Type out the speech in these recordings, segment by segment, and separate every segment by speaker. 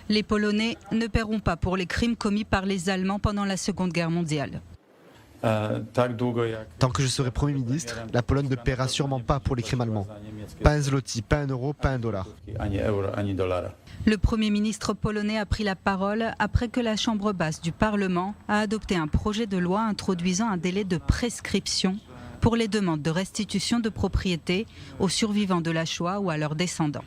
Speaker 1: Les Polonais ne paieront pas pour les crimes commis par les Allemands pendant la Seconde Guerre mondiale.
Speaker 2: Tant que je serai Premier ministre, la Pologne ne paiera sûrement pas pour les crimes allemands. Pas un zloty, pas un euro, pas un dollar.
Speaker 1: Le Premier ministre polonais a pris la parole après que la Chambre basse du Parlement a adopté un projet de loi introduisant un délai de prescription pour les demandes de restitution de propriété aux survivants de la Shoah ou à leurs descendants.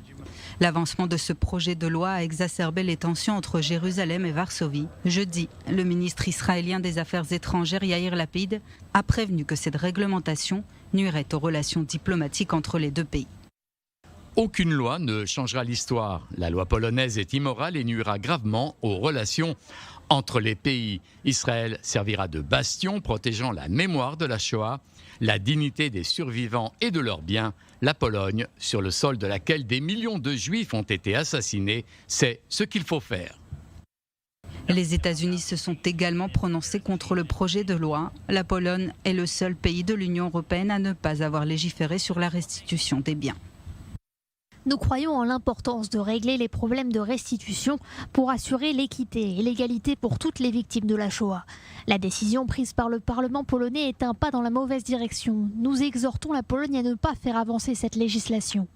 Speaker 1: L'avancement de ce projet de loi a exacerbé les tensions entre Jérusalem et Varsovie. Jeudi, le ministre israélien des Affaires étrangères Yair Lapid a prévenu que cette réglementation nuirait aux relations diplomatiques entre les deux pays.
Speaker 3: Aucune loi ne changera l'histoire. La loi polonaise est immorale et nuira gravement aux relations entre les pays. Israël servira de bastion protégeant la mémoire de la Shoah, la dignité des survivants et de leurs biens. La Pologne, sur le sol de laquelle des millions de Juifs ont été assassinés, c'est ce qu'il faut faire.
Speaker 1: Les États-Unis se sont également prononcés contre le projet de loi. La Pologne est le seul pays de l'Union européenne à ne pas avoir légiféré sur la restitution des biens.
Speaker 4: Nous croyons en l'importance de régler les problèmes de restitution pour assurer l'équité et l'égalité pour toutes les victimes de la Shoah. La décision prise par le Parlement polonais est un pas dans la mauvaise direction. Nous exhortons la Pologne à ne pas faire avancer cette législation.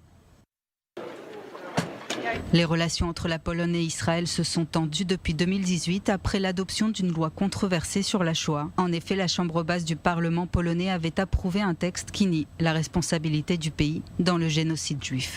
Speaker 1: Les relations entre la Pologne et Israël se sont tendues depuis 2018 après l'adoption d'une loi controversée sur la Shoah. En effet, la Chambre basse du Parlement polonais avait approuvé un texte qui nie la responsabilité du pays dans le génocide juif.